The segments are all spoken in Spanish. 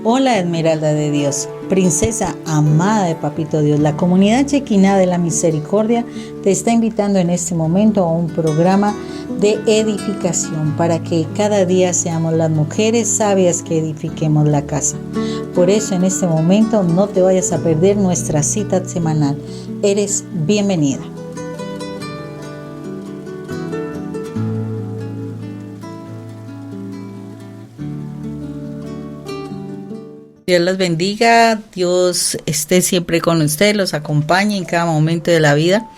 Hola Esmeralda de Dios, princesa amada de Papito Dios. La comunidad Chequiná de la Misericordia te está invitando en este momento a un programa de edificación para que cada día seamos las mujeres sabias que edifiquemos la casa. Por eso en este momento no te vayas a perder nuestra cita semanal. Eres bienvenida. Dios los bendiga, Dios esté siempre con ustedes, los acompañe en cada momento de la vida.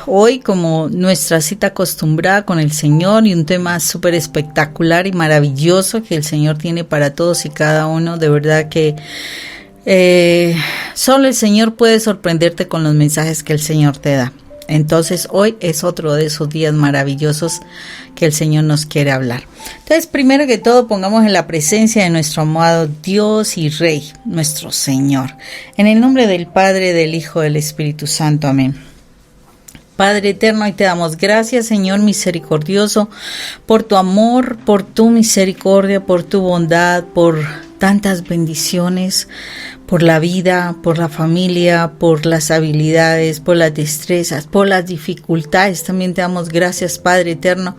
Hoy, como nuestra cita acostumbrada con el Señor, y un tema súper espectacular y maravilloso que el Señor tiene para todos y cada uno, de verdad que solo el Señor puede sorprenderte con los mensajes que el Señor te da. Entonces hoy es otro de esos días maravillosos que el Señor nos quiere hablar. Entonces, primero que todo, pongamos en la presencia de nuestro amado Dios y Rey, nuestro Señor. En el nombre del Padre, del Hijo, del Espíritu Santo. Amén. Padre eterno, y te damos gracias, Señor misericordioso, por tu amor, por tu misericordia, por tu bondad, por tantas bendiciones, por la vida, por la familia, por las habilidades, por las destrezas, por las dificultades. También te damos gracias, Padre eterno.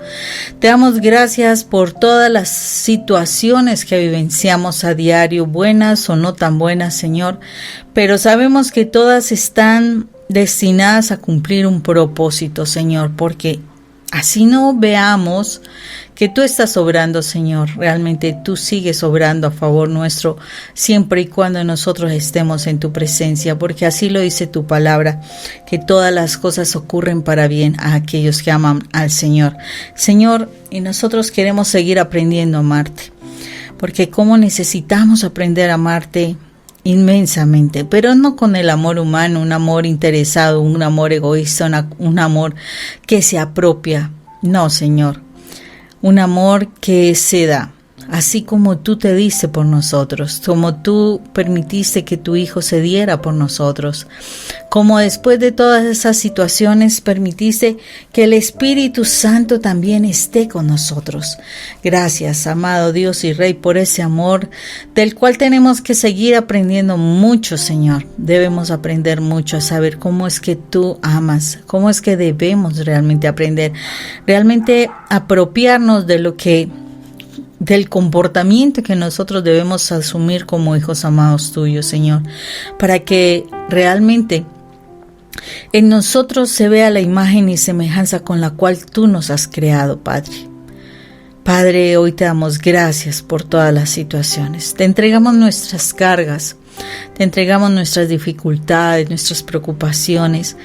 Te damos gracias por todas las situaciones que vivenciamos a diario, buenas o no tan buenas, Señor, pero sabemos que todas están destinadas a cumplir un propósito, Señor, porque así no veamos que tú estás obrando, Señor. Realmente tú sigues obrando a favor nuestro siempre y cuando nosotros estemos en tu presencia, porque así lo dice tu palabra, que todas las cosas ocurren para bien a aquellos que aman al Señor. Señor, y nosotros queremos seguir aprendiendo a amarte, porque cómo necesitamos aprender a amarte inmensamente, pero no con el amor humano, un amor interesado, un amor egoísta, un amor que se apropia. No, Señor, un amor que se da, así como tú te diste por nosotros, como tú permitiste que tu Hijo se diera por nosotros, como después de todas esas situaciones permitiste que el Espíritu Santo también esté con nosotros. Gracias, amado Dios y Rey, por ese amor del cual tenemos que seguir aprendiendo mucho, Señor. Debemos aprender mucho a saber cómo es que tú amas, cómo es que debemos realmente aprender, realmente apropiarnos de lo que del comportamiento que nosotros debemos asumir como hijos amados tuyos, Señor, para que realmente en nosotros se vea la imagen y semejanza con la cual tú nos has creado, Padre. Padre, hoy te damos gracias por todas las situaciones. Te entregamos nuestras cargas, te entregamos nuestras dificultades, nuestras preocupaciones.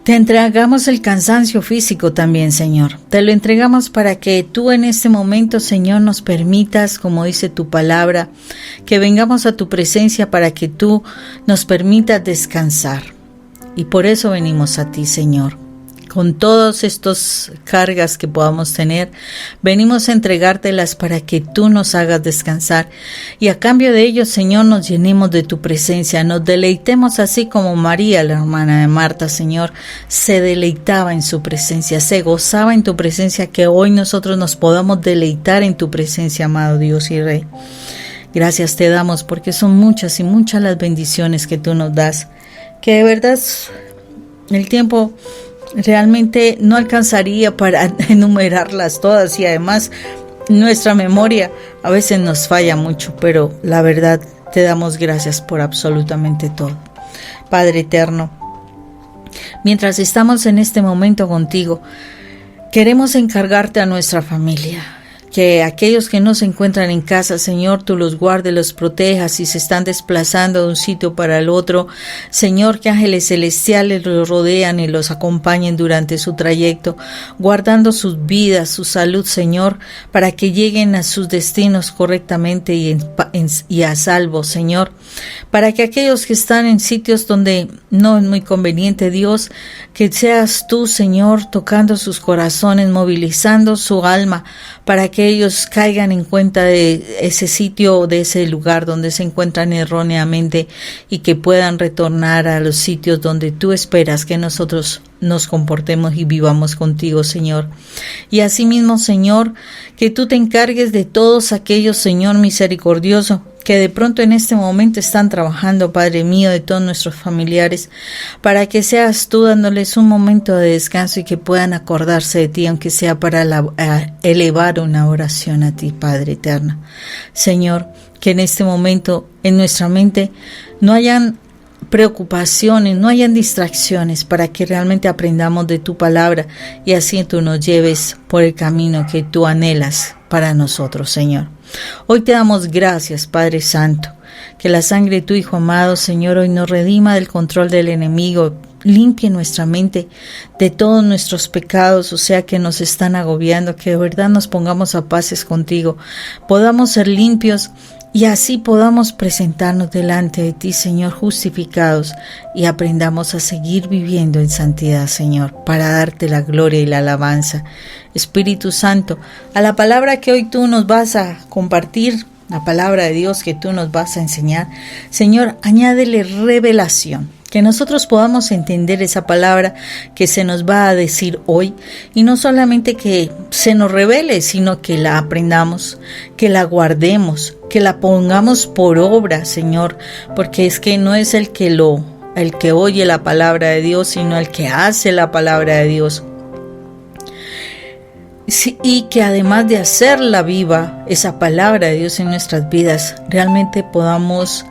Te entregamos el cansancio físico también, Señor. Te lo entregamos para que tú en este momento, Señor, nos permitas, como dice tu palabra, que vengamos a tu presencia para que tú nos permitas descansar. Y por eso venimos a ti, Señor. Con todas estas cargas que podamos tener, venimos a entregártelas para que tú nos hagas descansar y a cambio de ello, Señor, nos llenemos de tu presencia, nos deleitemos así como María, la hermana de Marta, Señor, se deleitaba en su presencia, se gozaba en tu presencia, que hoy nosotros nos podamos deleitar en tu presencia, amado Dios y Rey. Gracias te damos porque son muchas y muchas las bendiciones que tú nos das, que de verdad el tiempo realmente no alcanzaría para enumerarlas todas, y además nuestra memoria a veces nos falla mucho, pero la verdad te damos gracias por absolutamente todo. Padre eterno, mientras estamos en este momento contigo, queremos encargarte a nuestra familia, que aquellos que no se encuentran en casa, Señor, tú los guardes, los protejas y se están desplazando de un sitio para el otro. Señor, que ángeles celestiales los rodean y los acompañen durante su trayecto, guardando sus vidas, su salud, Señor, para que lleguen a sus destinos correctamente y a salvo, Señor. Para que aquellos que están en sitios donde no es muy conveniente, Dios, que seas tú, Señor, tocando sus corazones, movilizando su alma, para que que ellos caigan en cuenta de ese sitio, de ese lugar donde se encuentran erróneamente y que puedan retornar a los sitios donde tú esperas que nosotros nos comportemos y vivamos contigo, Señor. Y asimismo, Señor, que tú te encargues de todos aquellos, Señor misericordioso, que de pronto en este momento están trabajando, Padre mío, de todos nuestros familiares, para que seas tú dándoles un momento de descanso y que puedan acordarse de ti, aunque sea para elevar una oración a ti, Padre eterno. Señor, que en este momento en nuestra mente no hayan preocupaciones, no hayan distracciones, para que realmente aprendamos de tu palabra y así tú nos lleves por el camino que tú anhelas para nosotros, Señor. Hoy te damos gracias, Padre Santo, que la sangre de tu Hijo amado, Señor, hoy nos redima del control del enemigo, limpie nuestra mente de todos nuestros pecados, o sea, que nos están agobiando, que de verdad nos pongamos a paces contigo, podamos ser limpios y así podamos presentarnos delante de ti, Señor, justificados, y aprendamos a seguir viviendo en santidad, Señor, para darte la gloria y la alabanza. Espíritu Santo, a la palabra que hoy tú nos vas a compartir, la palabra de Dios que tú nos vas a enseñar, Señor, añádele revelación, que nosotros podamos entender esa palabra que se nos va a decir hoy, y no solamente que se nos revele, sino que la aprendamos, que la guardemos, que la pongamos por obra, Señor, porque es que no es el que oye la palabra de Dios, sino el que hace la palabra de Dios. Sí, y que además de hacerla viva, esa palabra de Dios en nuestras vidas, realmente podamos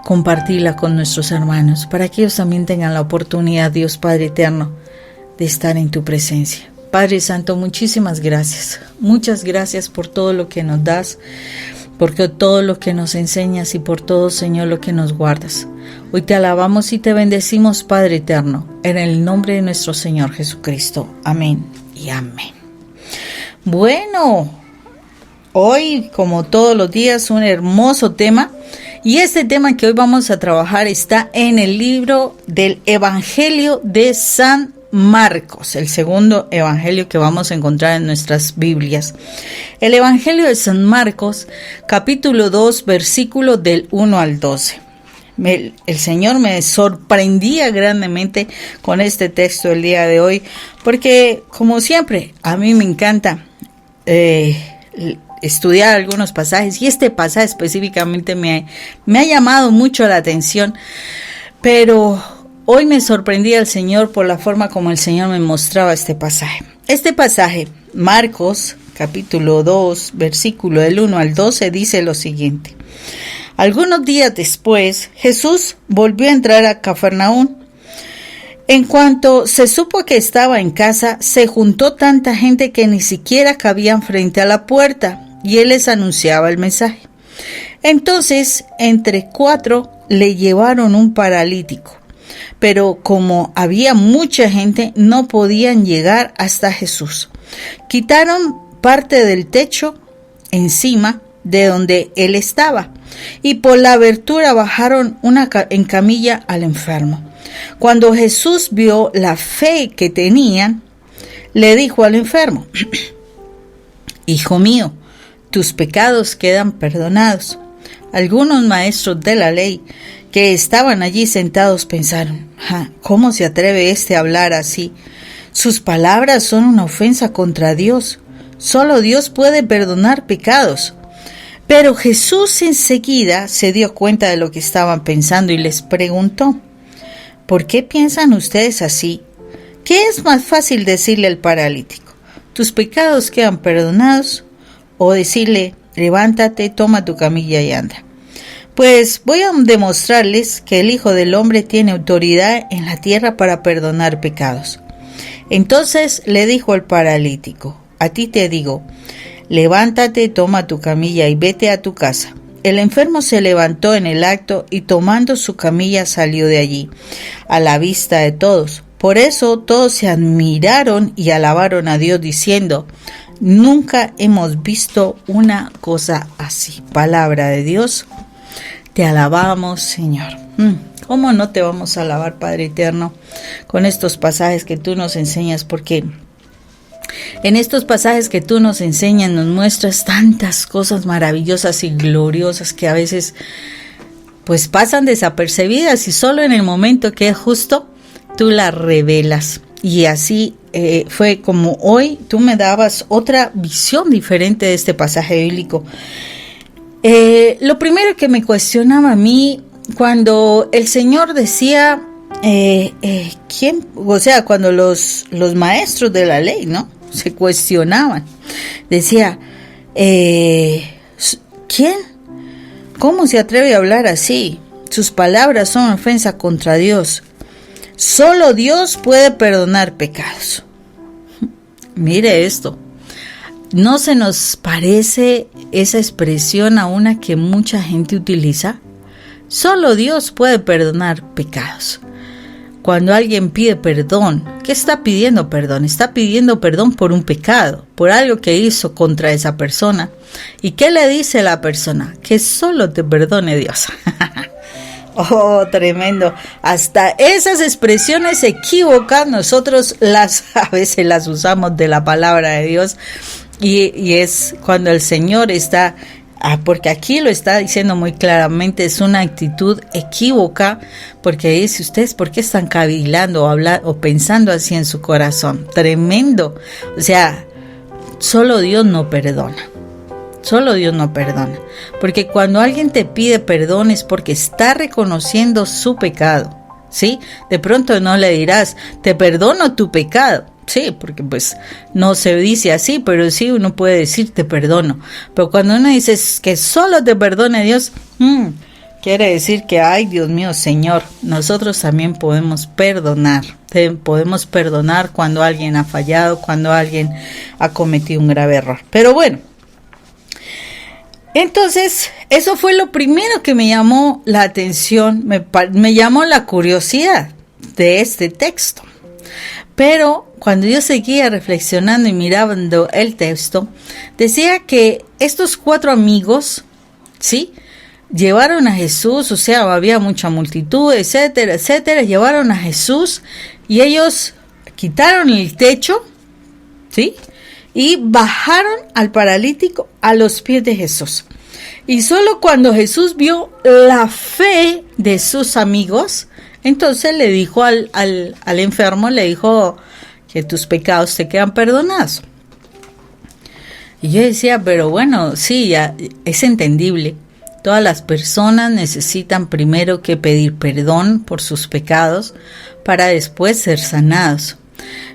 compartirla con nuestros hermanos, para que ellos también tengan la oportunidad, Dios Padre eterno, de estar en tu presencia. Padre Santo, muchísimas gracias. Muchas gracias por todo lo que nos das, por todo lo que nos enseñas y por todo, Señor, lo que nos guardas. Hoy te alabamos y te bendecimos, Padre eterno, en el nombre de nuestro Señor Jesucristo. Amén y amén. Bueno, hoy, como todos los días, un hermoso tema. Y este tema que hoy vamos a trabajar está en el libro del Evangelio de San Marcos, el segundo evangelio que vamos a encontrar en nuestras Biblias. El Evangelio de San Marcos, capítulo 2, versículo del 1 al 12. El Señor me sorprendía grandemente con este texto el día de hoy, porque como siempre, a mí me encanta estudiar algunos pasajes, y este pasaje específicamente me ha llamado mucho la atención, pero hoy me sorprendía el Señor por la forma como el Señor me mostraba este pasaje. Este pasaje, Marcos, capítulo 2, versículo del 1 al 12, dice lo siguiente. Algunos días después, Jesús volvió a entrar a Cafarnaúm. En cuanto se supo que estaba en casa, se juntó tanta gente que ni siquiera cabían frente a la puerta, y él les anunciaba el mensaje. Entonces, entre 4 le llevaron un paralítico, pero como había mucha gente, no podían llegar hasta Jesús. Quitaron parte del techo encima de donde él estaba, y por la abertura bajaron en camilla al enfermo. Cuando Jesús vio la fe que tenían, le dijo al enfermo: Hijo mío, tus pecados quedan perdonados. Algunos maestros de la ley que estaban allí sentados pensaron: ¿cómo se atreve a hablar así? Sus palabras son una ofensa contra Dios. Solo Dios puede perdonar pecados. Pero Jesús enseguida se dio cuenta de lo que estaban pensando y les preguntó: ¿por qué piensan ustedes así? ¿Qué es más fácil decirle al paralítico: tus pecados quedan perdonados? O decirle: levántate, toma tu camilla y anda. Pues voy a demostrarles que el Hijo del Hombre tiene autoridad en la tierra para perdonar pecados. Entonces le dijo al paralítico: a ti te digo, levántate, toma tu camilla y vete a tu casa. El enfermo se levantó en el acto y tomando su camilla salió de allí, a la vista de todos. Por eso todos se admiraron y alabaron a Dios diciendo: nunca hemos visto una cosa así. Palabra de Dios, te alabamos, Señor. ¿Cómo no te vamos a alabar, Padre eterno, con estos pasajes que tú nos enseñas? Porque En estos pasajes que tú nos enseñas, nos muestras tantas cosas maravillosas y gloriosas que a veces pues pasan desapercibidas y solo en el momento que es justo tú las revelas. Y así fue como hoy tú me dabas otra visión diferente de este pasaje bíblico. Lo primero que me cuestionaba a mí cuando el Señor decía, ¿quién? O sea, cuando los maestros de la ley, ¿no?, se cuestionaban, decía, ¿quién? ¿Cómo se atreve a hablar así? Sus palabras son ofensa contra Dios. Solo Dios puede perdonar pecados. Mire esto. ¿No se nos parece esa expresión a una que mucha gente utiliza? Solo Dios puede perdonar pecados. Cuando alguien pide perdón, ¿qué está pidiendo perdón? Está pidiendo perdón por un pecado, por algo que hizo contra esa persona. ¿Y qué le dice la persona? Que solo te perdone Dios. Oh, tremendo. Hasta esas expresiones equívocas nosotros a veces las usamos de la palabra de Dios. Y es cuando el Señor está, porque aquí lo está diciendo muy claramente, es una actitud equívoca, porque dice, ustedes, ¿por qué están cavilando o pensando así en su corazón? Tremendo. O sea, solo Dios no perdona. Solo Dios no perdona. Porque cuando alguien te pide perdón es porque está reconociendo su pecado, ¿sí? De pronto no le dirás, te perdono tu pecado. Sí, porque pues no se dice así, pero sí uno puede decir te perdono. Pero cuando uno dice que solo te perdone Dios, quiere decir que, ay, Dios mío, Señor, nosotros también podemos perdonar. Podemos perdonar cuando alguien ha fallado, cuando alguien ha cometido un grave error. Pero bueno, entonces eso fue lo primero que me llamó la atención, me llamó la curiosidad de este texto. Pero cuando yo seguía reflexionando y mirando el texto, decía que estos 4 amigos, ¿sí?, llevaron a Jesús, o sea, había mucha multitud, etcétera, etcétera, llevaron a Jesús y ellos quitaron el techo, ¿sí?, y bajaron al paralítico a los pies de Jesús. Y solo cuando Jesús vio la fe de sus amigos, entonces le dijo al enfermo, le dijo que tus pecados te quedan perdonados. Y yo decía, pero bueno, sí, ya es entendible. Todas las personas necesitan primero que pedir perdón por sus pecados para después ser sanados.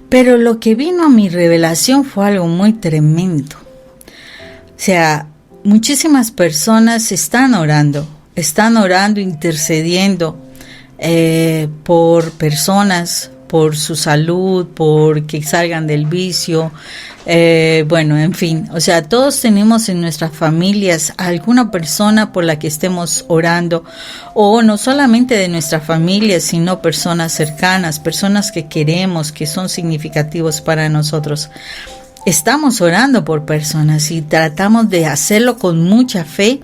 Pero lo que vino a mi revelación fue algo muy tremendo. O sea, muchísimas personas están orando, intercediendo por personas, por su salud, por que salgan del vicio, bueno, en fin, o sea, todos tenemos en nuestras familias alguna persona por la que estemos orando, o no solamente de nuestra familia, sino personas cercanas, personas que queremos, que son significativos para nosotros. Estamos orando por personas y tratamos de hacerlo con mucha fe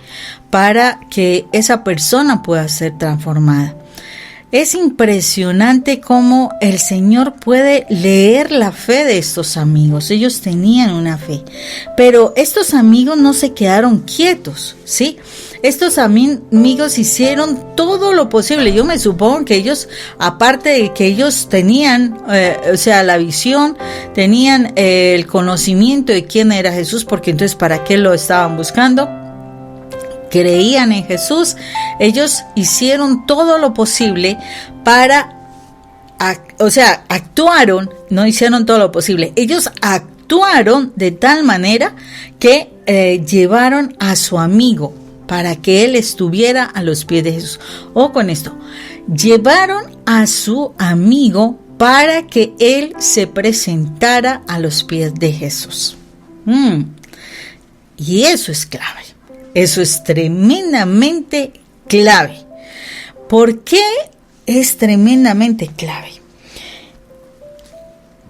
para que esa persona pueda ser transformada. Es impresionante cómo el Señor puede leer la fe de estos amigos. Ellos tenían una fe, pero estos amigos no se quedaron quietos, ¿sí? Estos amigos hicieron todo lo posible. Yo me supongo que ellos, aparte de que ellos tenían, o sea, la visión, tenían el conocimiento de quién era Jesús, porque entonces, ¿para qué lo estaban buscando? Creían en Jesús. Ellos hicieron todo lo posible para, actuaron, no hicieron todo lo posible, ellos actuaron de tal manera que llevaron a su amigo para que él estuviera a los pies de Jesús. O con esto, llevaron a su amigo para que él se presentara a los pies de Jesús. Y eso es clave. Eso es tremendamente clave. ¿Por qué es tremendamente clave?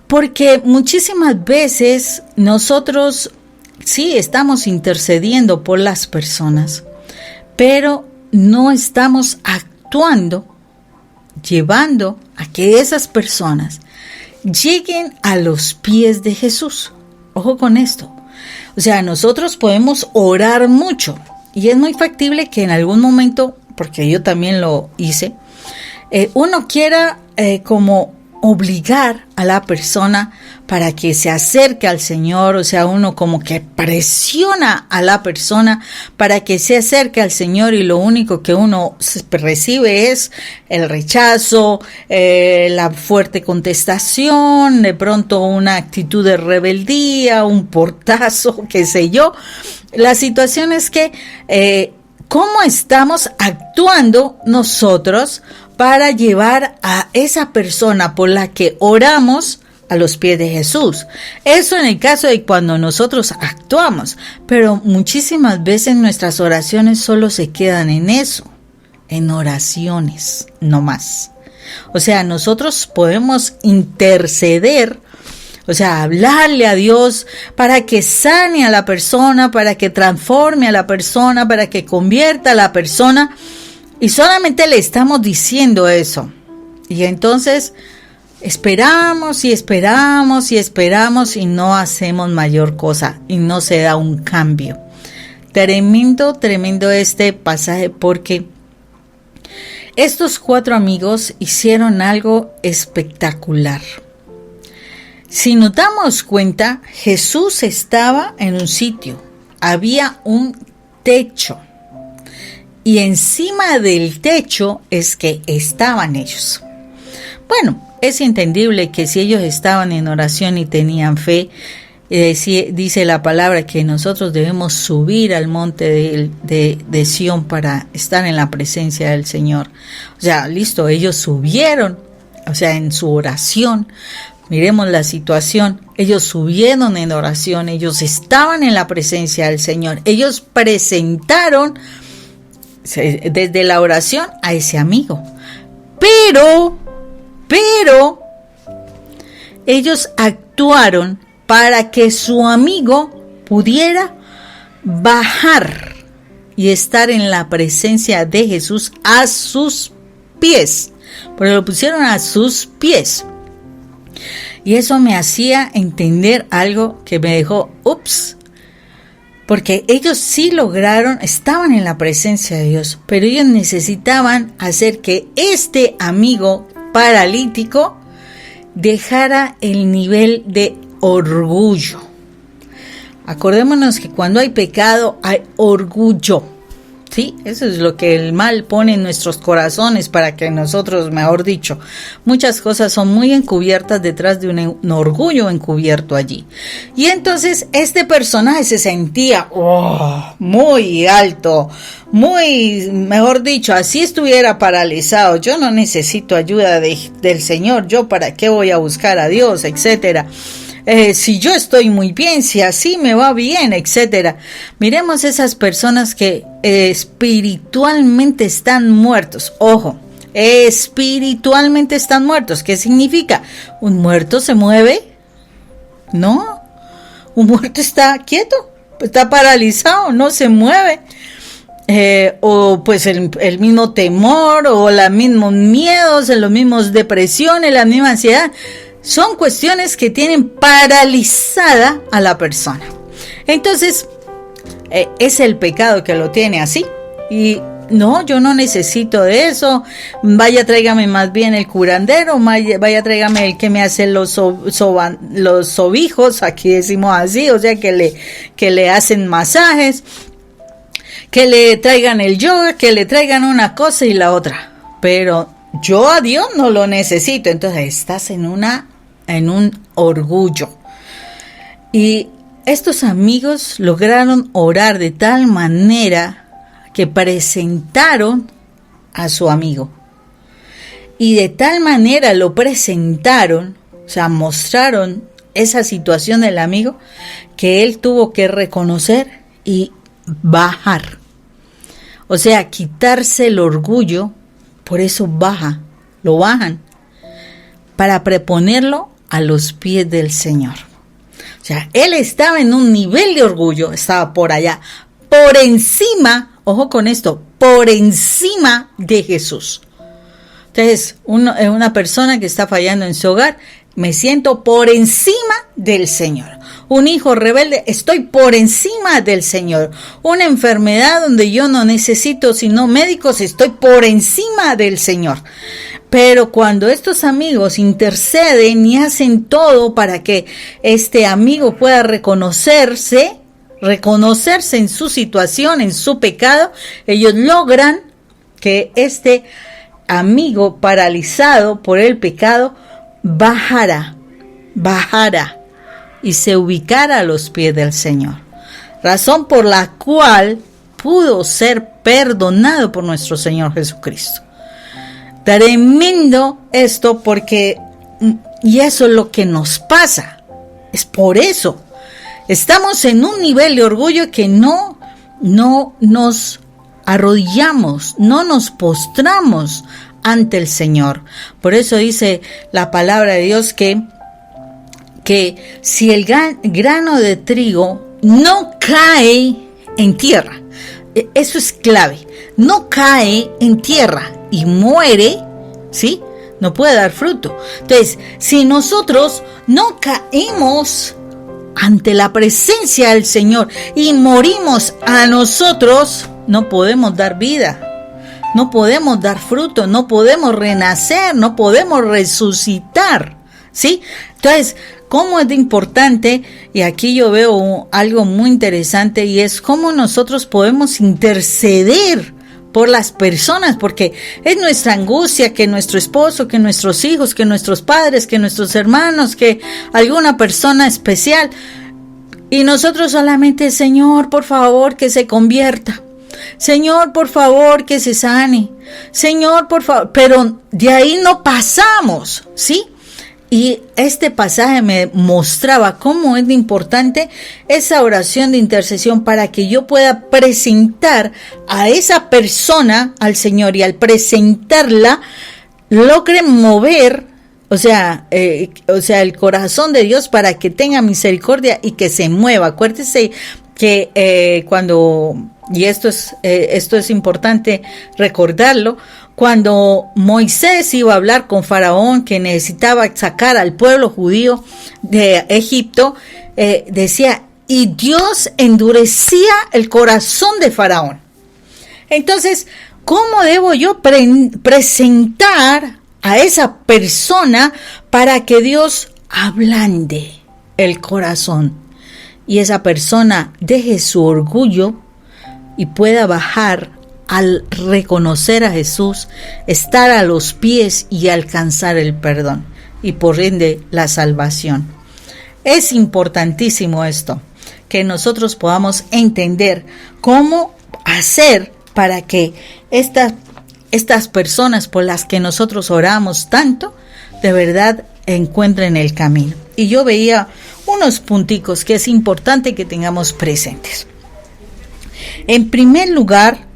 Porque muchísimas veces nosotros sí estamos intercediendo por las personas, pero no estamos actuando, llevando a que esas personas lleguen a los pies de Jesús. Ojo con esto. O sea, nosotros podemos orar mucho y es muy factible que en algún momento, porque yo también lo hice, uno quiera como obligar a la persona para que se acerque al Señor, o sea, uno como que presiona a la persona para que se acerque al Señor y lo único que uno recibe es el rechazo, la fuerte contestación, de pronto una actitud de rebeldía, un portazo, qué sé yo. La situación es que ¿cómo estamos actuando nosotros para llevar a esa persona por la que oramos a los pies de Jesús? Eso en el caso de cuando nosotros actuamos, pero muchísimas veces nuestras oraciones solo se quedan en eso, en oraciones, no más. O sea, nosotros podemos interceder, o sea, hablarle a Dios para que sane a la persona, para que transforme a la persona, para que convierta a la persona. Y solamente le estamos diciendo eso. Y entonces esperamos y esperamos y esperamos y no hacemos mayor cosa y no se da un cambio. Tremendo este pasaje porque estos 4 amigos hicieron algo espectacular. Si nos damos cuenta, Jesús estaba en un sitio, había un techo. Y encima del techo es que estaban ellos. Bueno, es entendible que si ellos estaban en oración y tenían fe, dice la palabra que nosotros debemos subir al monte de Sión para estar en la presencia del Señor. O sea, listo, ellos subieron, o sea, en su oración. Miremos la situación, ellos subieron en oración, ellos estaban en la presencia del Señor, ellos presentaron desde la oración a ese amigo. Pero ellos actuaron para que su amigo pudiera bajar y estar en la presencia de Jesús a sus pies. Pero lo pusieron a sus pies. Y eso me hacía entender algo que me dejó, porque ellos sí lograron, estaban en la presencia de Dios, pero ellos necesitaban hacer que este amigo paralítico dejara el nivel de orgullo. Acordémonos que cuando hay pecado hay orgullo, ¿sí? Eso es lo que el mal pone en nuestros corazones para que nosotros, mejor dicho, muchas cosas son muy encubiertas detrás de un orgullo encubierto allí. Y entonces este personaje se sentía muy alto, muy, mejor dicho, así estuviera paralizado. Yo no necesito ayuda del Señor, yo para qué voy a buscar a Dios, etcétera. Si yo estoy muy bien, si así me va bien, etcétera. Miremos esas personas que espiritualmente están muertos. Ojo, espiritualmente están muertos. ¿Qué significa? ¿Un muerto se mueve? No, un muerto está quieto, está paralizado, no se mueve. O pues el mismo temor, o los mismos miedos, los mismos depresiones, la misma ansiedad. Son cuestiones que tienen paralizada a la persona. Entonces, es el pecado que lo tiene así. Y no, yo no necesito de eso. Vaya, tráigame más bien el curandero. Vaya, tráigame el que me hace los sobijos. Aquí decimos así, o sea, que le hacen masajes. Que le traigan el yoga, que le traigan una cosa y la otra. Pero yo a Dios no lo necesito. Entonces, estás en un orgullo. Y estos amigos lograron orar de tal manera que presentaron a su amigo. Y de tal manera lo presentaron, o sea, mostraron esa situación del amigo, que él tuvo que reconocer y bajar. O sea, quitarse el orgullo, por eso lo bajan, para preponerlo a los pies del Señor. O sea, él estaba en un nivel de orgullo, estaba por allá, por encima, ojo con esto, por encima de Jesús. Entonces, una persona que está fallando en su hogar me siento por encima del Señor. Un hijo rebelde, estoy por encima del Señor. Una enfermedad donde yo no necesito sino médicos, estoy por encima del Señor. Pero cuando estos amigos interceden y hacen todo para que este amigo pueda reconocerse en su situación, en su pecado, ellos logran que este amigo paralizado por el pecado bajara y se ubicara a los pies del Señor. Razón por la cual pudo ser perdonado por nuestro Señor Jesucristo. Tremendo esto porque, y eso es lo que nos pasa. Es por eso. Estamos en un nivel de orgullo que no nos arrodillamos, no nos postramos ante el Señor. Por eso dice la palabra de Dios que si el grano de trigo no cae en tierra, eso es clave, no cae en tierra y muere, ¿sí? No puede dar fruto. Entonces, si nosotros no caemos ante la presencia del Señor y morimos a nosotros, no podemos dar vida, no podemos dar fruto, no podemos renacer, no podemos resucitar, ¿sí? Entonces, ¿cómo es de importante? Y aquí yo veo algo muy interesante y es cómo nosotros podemos interceder por las personas, porque es nuestra angustia que nuestro esposo, que nuestros hijos, que nuestros padres, que nuestros hermanos, que alguna persona especial, y nosotros solamente, Señor, por favor, que se convierta. Señor, por favor, que se sane. Señor, por favor, pero de ahí no pasamos, ¿sí? Y este pasaje me mostraba cómo es de importante esa oración de intercesión para que yo pueda presentar a esa persona al Señor y al presentarla logre mover, o sea, el corazón de Dios para que tenga misericordia y que se mueva. Acuérdese que y esto es importante recordarlo, cuando Moisés iba a hablar con Faraón que necesitaba sacar al pueblo judío de Egipto, decía, y Dios endurecía el corazón de Faraón. Entonces, ¿cómo debo yo presentar a esa persona para que Dios ablande el corazón y esa persona deje su orgullo y pueda bajar al reconocer a Jesús, estar a los pies y alcanzar el perdón y por ende la salvación? Es importantísimo esto, que nosotros podamos entender cómo hacer para que estas personas por las que nosotros oramos tanto, de verdad encuentren el camino. Y yo veía unos punticos que es importante que tengamos presentes. En primer lugar,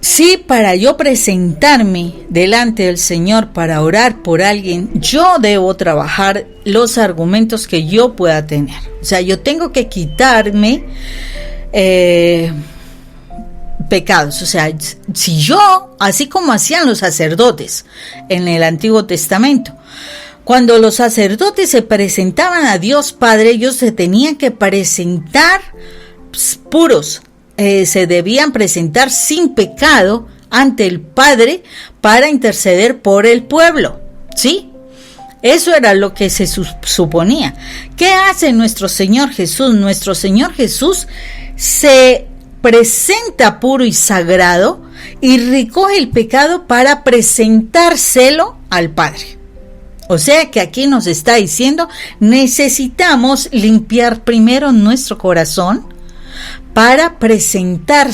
sí, para yo presentarme delante del Señor para orar por alguien, yo debo trabajar los argumentos que yo pueda tener. O sea, yo tengo que quitarme pecados. O sea, si yo, así como hacían los sacerdotes en el Antiguo Testamento, cuando los sacerdotes se presentaban a Dios Padre, ellos se tenían que presentar puros. Se debían presentar sin pecado ante el Padre para interceder por el pueblo, ¿sí? Eso era lo que se suponía. ¿Qué hace nuestro Señor Jesús? Nuestro Señor Jesús se presenta puro y sagrado y recoge el pecado para presentárselo al Padre. O sea que aquí nos está diciendo, necesitamos limpiar primero nuestro corazón para presentar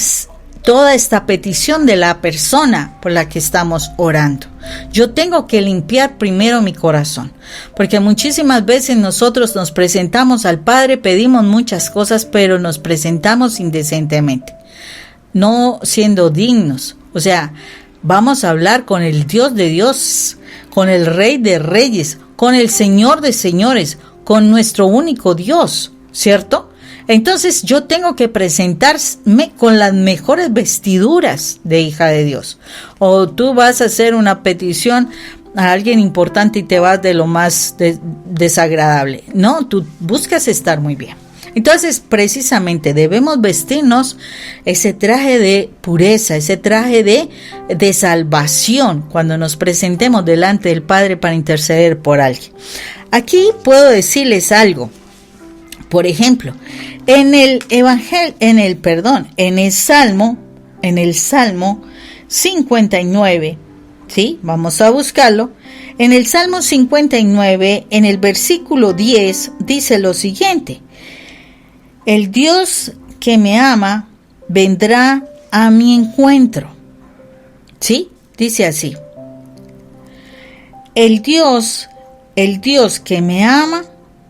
toda esta petición de la persona por la que estamos orando. Yo tengo que limpiar primero mi corazón, porque muchísimas veces nosotros nos presentamos al Padre, pedimos muchas cosas, pero nos presentamos indecentemente, no siendo dignos. O sea, vamos a hablar con el Dios de Dios, con el Rey de Reyes, con el Señor de Señores, con nuestro único Dios, ¿cierto? Entonces yo tengo que presentarme con las mejores vestiduras de hija de Dios. O tú vas a hacer una petición a alguien importante y te vas de lo más desagradable. No, tú buscas estar muy bien. Entonces, precisamente debemos vestirnos ese traje de pureza, ese traje de salvación cuando nos presentemos delante del Padre para interceder por alguien. Aquí puedo decirles algo. Por ejemplo, en el Salmo 59, ¿sí? Vamos a buscarlo. En el Salmo 59, en el versículo 10, dice lo siguiente: el Dios que me ama vendrá a mi encuentro. ¿Sí? Dice así: el Dios que me ama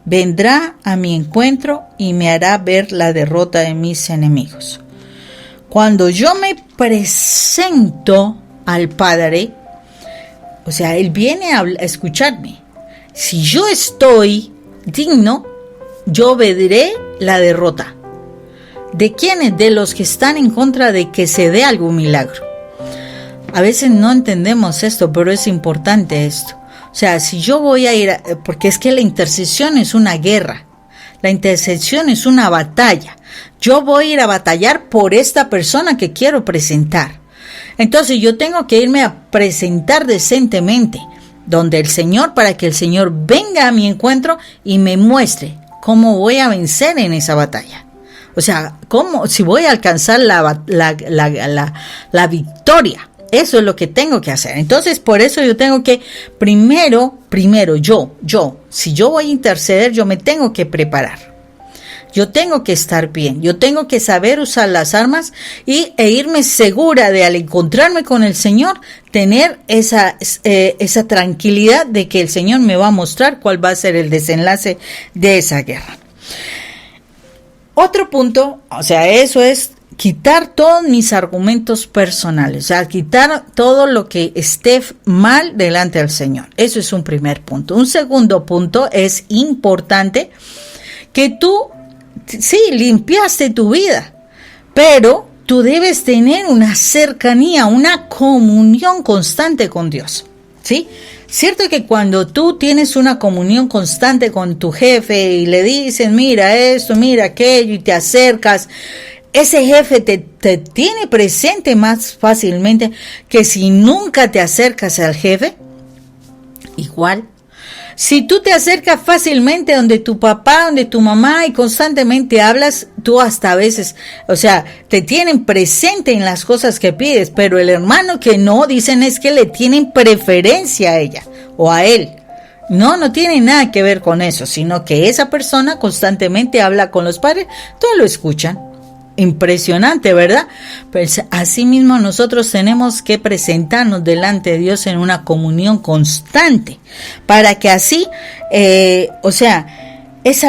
vendrá a mi encuentro y me hará ver la derrota de mis enemigos. Cuando yo me presento al Padre, o sea, Él viene a escucharme. Si yo estoy digno, yo veré la derrota. ¿De quiénes? De los que están en contra de que se dé algún milagro. A veces no entendemos esto, pero es importante esto. O sea, si yo voy a ir, porque es que la intercesión es una guerra, la intercesión es una batalla. Yo voy a ir a batallar por esta persona que quiero presentar. Entonces yo tengo que irme a presentar decentemente donde el Señor, para que el Señor venga a mi encuentro y me muestre cómo voy a vencer en esa batalla. O sea, si voy a alcanzar la victoria. Eso es lo que tengo que hacer. Entonces, por eso yo tengo que, primero, si yo voy a interceder, yo me tengo que preparar. Yo tengo que estar bien. Yo tengo que saber usar las armas e irme segura de, al encontrarme con el Señor, tener esa tranquilidad de que el Señor me va a mostrar cuál va a ser el desenlace de esa guerra. Otro punto, o sea, eso es quitar todos mis argumentos personales, o sea, quitar todo lo que esté mal delante del Señor. Eso es un primer punto. Un segundo punto es importante que tú, sí, limpiaste tu vida, pero tú debes tener una cercanía, una comunión constante con Dios, ¿sí? Cierto que cuando tú tienes una comunión constante con tu jefe y le dices, mira esto, mira aquello, y te acercas, ese jefe te tiene presente más fácilmente que si nunca te acercas al jefe. Igual, si tú te acercas fácilmente donde tu papá, donde tu mamá y constantemente hablas, tú hasta a veces, o sea, te tienen presente en las cosas que pides, pero el hermano que no, dicen es que le tienen preferencia a ella o a él. No tiene nada que ver con eso, sino que esa persona constantemente habla con los padres, todos lo escuchan. Impresionante, ¿verdad? Pues asimismo nosotros tenemos que presentarnos delante de Dios en una comunión constante para que así, esa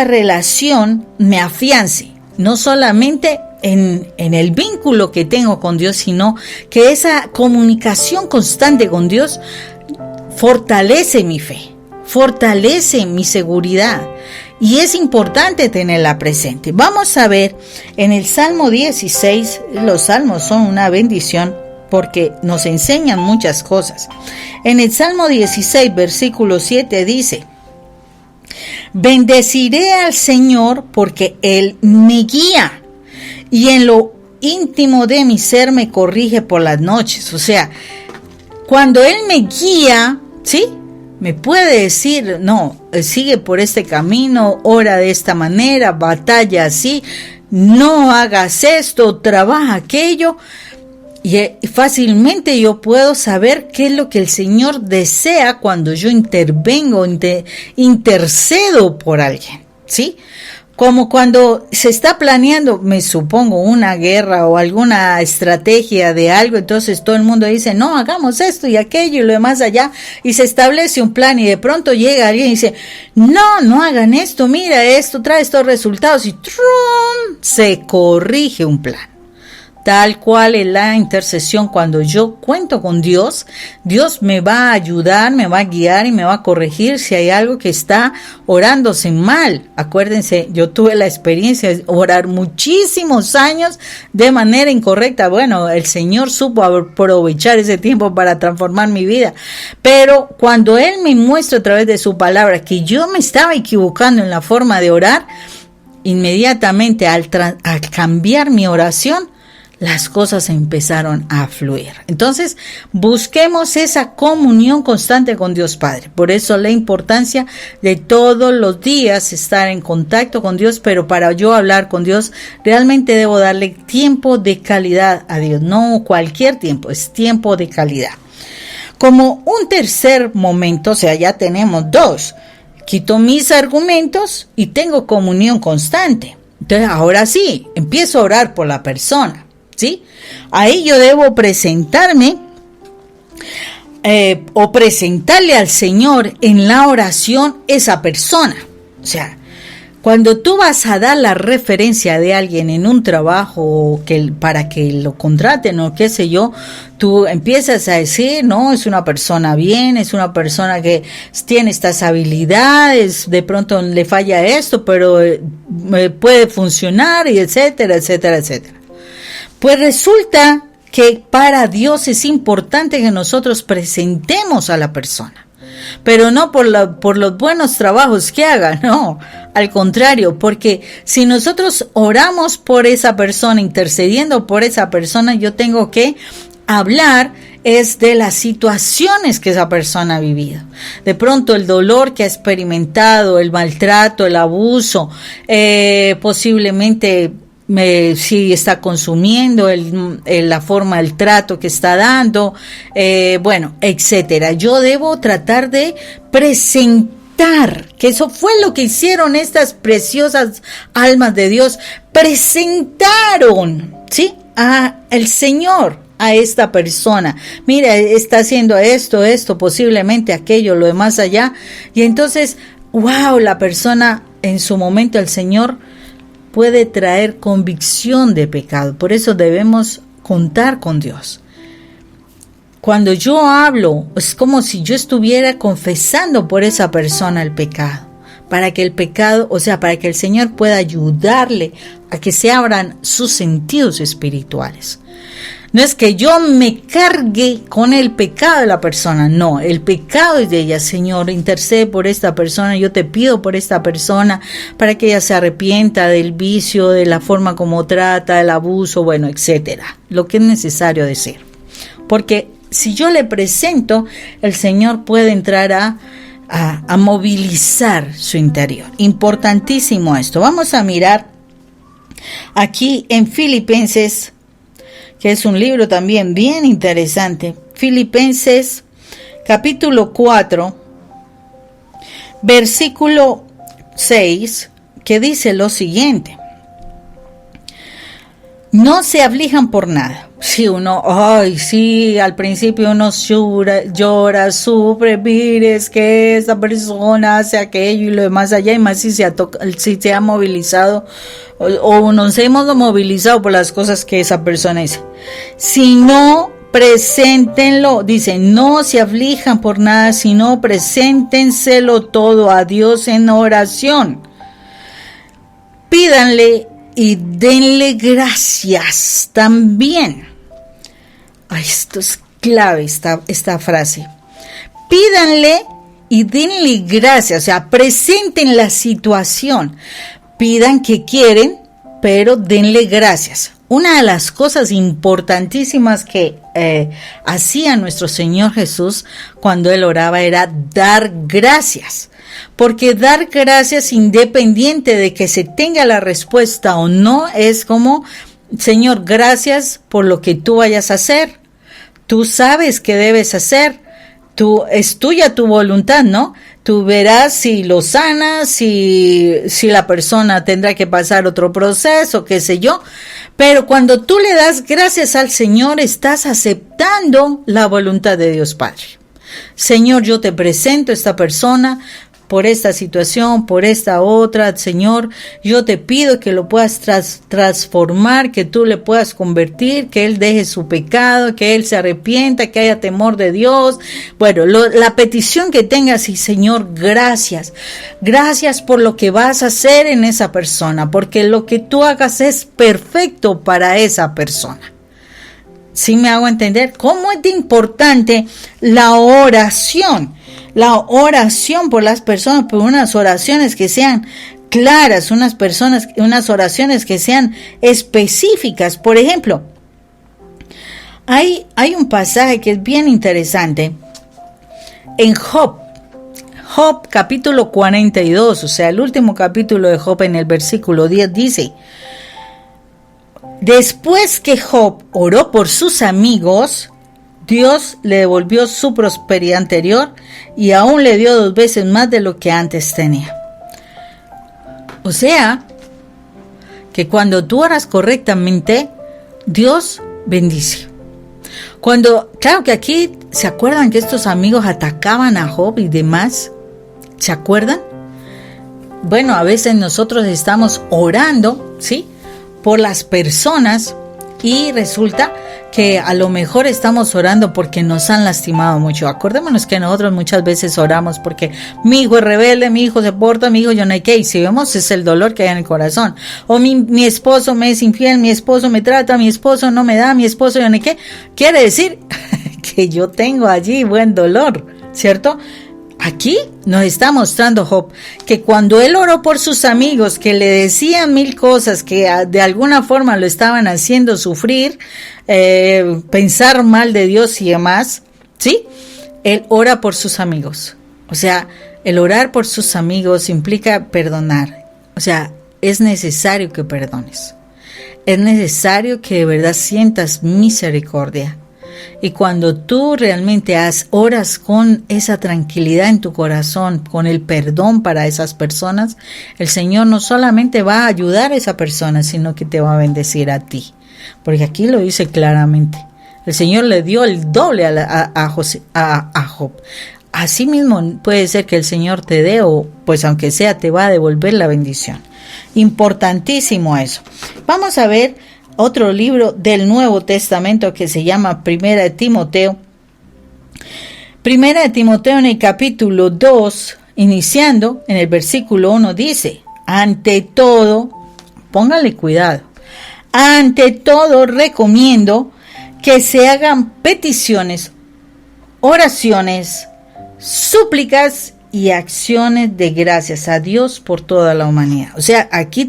relación me afiance, no solamente en el vínculo que tengo con Dios, sino que esa comunicación constante con Dios fortalece mi fe, fortalece mi seguridad. Y es importante tenerla presente. Vamos a ver en el Salmo 16, los salmos son una bendición porque nos enseñan muchas cosas. En el Salmo 16, versículo 7 dice: bendeciré al Señor porque Él me guía y en lo íntimo de mi ser me corrige por las noches. O sea, cuando Él me guía, ¿sí?, me puede decir, no, sigue por este camino, ora de esta manera, batalla así, no hagas esto, trabaja aquello. Y fácilmente yo puedo saber qué es lo que el Señor desea cuando yo intervengo, intercedo por alguien, ¿sí? Como cuando se está planeando, me supongo, una guerra o alguna estrategia de algo, entonces todo el mundo dice, no, hagamos esto y aquello y lo demás allá, y se establece un plan y de pronto llega alguien y dice, no hagan esto, mira, esto trae estos resultados y ¡trum!, se corrige un plan. tal cual es la intercesión. Cuando yo cuento con Dios, Dios me va a ayudar, me va a guiar y me va a corregir si hay algo que está orándose mal. Acuérdense, yo tuve la experiencia de orar muchísimos años de manera incorrecta. Bueno, el Señor supo aprovechar ese tiempo para transformar mi vida. Pero cuando Él me muestra a través de su palabra que yo me estaba equivocando en la forma de orar, inmediatamente al cambiar mi oración, las cosas empezaron a fluir. Entonces, busquemos esa comunión constante con Dios Padre. Por eso la importancia de todos los días estar en contacto con Dios, pero para yo hablar con Dios, realmente debo darle tiempo de calidad a Dios. No cualquier tiempo, es tiempo de calidad. Como un tercer momento, o sea, ya tenemos dos. Quito mis argumentos y tengo comunión constante. Entonces, ahora sí, empiezo a orar por la persona. ¿Sí? Ahí yo debo presentarme o presentarle al Señor en la oración esa persona. O sea, cuando tú vas a dar la referencia de alguien en un trabajo para que lo contraten o qué sé yo, tú empiezas a decir, no, es una persona bien, es una persona que tiene estas habilidades, de pronto le falla esto, pero puede funcionar, y etcétera, etcétera, etcétera. Pues resulta que para Dios es importante que nosotros presentemos a la persona, pero no por los buenos trabajos que haga, no, al contrario, porque si nosotros oramos por esa persona, intercediendo por esa persona, yo tengo que hablar es de las situaciones que esa persona ha vivido. De pronto el dolor que ha experimentado, el maltrato, el abuso, posiblemente si está consumiendo, la forma del trato que está dando, bueno, etcétera. Yo debo tratar de presentar, que eso fue lo que hicieron estas preciosas almas de Dios, presentaron, ¿sí?, a el Señor, a esta persona. Mira, está haciendo esto, posiblemente aquello, lo de más allá, y entonces, wow, la persona en su momento, el Señor puede traer convicción de pecado. Por eso debemos contar con Dios. Cuando yo hablo, es como si yo estuviera confesando por esa persona el pecado, para que el pecado, o sea, para que el Señor pueda ayudarle a que se abran sus sentidos espirituales. No es que yo me cargue con el pecado de la persona, no, el pecado es de ella. Señor, intercede por esta persona, yo te pido por esta persona para que ella se arrepienta del vicio, de la forma como trata, del abuso, bueno, etcétera, lo que es necesario decir. Porque si yo le presento, el Señor puede entrar a movilizar su interior. Importantísimo esto. Vamos a mirar aquí en Filipenses, que es un libro también bien interesante. Filipenses capítulo 4, versículo 6, que dice lo siguiente: no se aflijan por nada. Si uno, al principio uno llora, sufre, mire, es que esta persona hace aquello y lo demás allá, y más si se ha movilizado o nos hemos movilizado por las cosas que esa persona dice. Si no, preséntenlo, dice, no se aflijan por nada, sino preséntenselo todo a Dios en oración. Pídanle y denle gracias también. Esto es clave, esta frase. Pídanle y denle gracias, o sea, presenten la situación. Pidan que quieren, pero denle gracias. Una de las cosas importantísimas que hacía nuestro Señor Jesús cuando Él oraba era dar gracias. Porque dar gracias, independiente de que se tenga la respuesta o no, es como, Señor, gracias por lo que tú vayas a hacer. Tú sabes qué debes hacer. Es tuya tu voluntad, ¿no? Tú verás si lo sanas, si la persona tendrá que pasar otro proceso, qué sé yo. Pero cuando tú le das gracias al Señor, estás aceptando la voluntad de Dios Padre. Señor, yo te presento a esta persona. por esta situación, por esta otra, Señor, yo te pido que lo puedas transformar, que tú le puedas convertir, que él deje su pecado, que él se arrepienta, que haya temor de Dios. Bueno, la petición que tengas, y Señor, gracias. Gracias por lo que vas a hacer en esa persona, porque lo que tú hagas es perfecto para esa persona. ¿Sí me hago entender? ¿Cómo es de importante la oración? La oración por las personas, por unas oraciones que sean claras, unas oraciones que sean específicas. Por ejemplo, hay un pasaje que es bien interesante en Job capítulo 42, o sea, el último capítulo de Job, en el versículo 10 dice: después que Job oró por sus amigos, Dios le devolvió su prosperidad anterior y aún le dio 2 veces más de lo que antes tenía. O sea, que cuando tú oras correctamente, Dios bendice. Claro que aquí, ¿se acuerdan que estos amigos atacaban a Job y demás? ¿Se acuerdan? Bueno, a veces nosotros estamos orando, ¿sí?, por las personas, y resulta que a lo mejor estamos orando porque nos han lastimado mucho. Acordémonos que nosotros muchas veces oramos porque mi hijo es rebelde, mi hijo se porta, mi hijo yo no hay qué, y si vemos es el dolor que hay en el corazón. O mi esposo me es infiel, mi esposo me trata, mi esposo no me da, mi esposo yo no hay qué. Quiere decir que yo tengo allí buen dolor, ¿cierto? Aquí nos está mostrando Job que cuando él oró por sus amigos que le decían 1000 cosas que de alguna forma lo estaban haciendo sufrir, pensar mal de Dios y demás, ¿sí? Él ora por sus amigos. O sea, el orar por sus amigos implica perdonar. O sea, es necesario que perdones. Es necesario que de verdad sientas misericordia. Y cuando tú realmente oras con esa tranquilidad en tu corazón, con el perdón para esas personas, el Señor no solamente va a ayudar a esa persona, sino que te va a bendecir a ti. Porque aquí lo dice claramente. El Señor le dio el doble a Job. Así mismo puede ser que el Señor te dé, o pues aunque sea, te va a devolver la bendición. Importantísimo eso. Vamos a ver otro libro del Nuevo Testamento que se llama Primera de Timoteo. Primera de Timoteo, en el capítulo 2, iniciando en el versículo 1, dice: ante todo, póngale cuidado, ante todo recomiendo que se hagan peticiones, oraciones, súplicas y acciones de gracias a Dios por toda la humanidad. O sea, aquí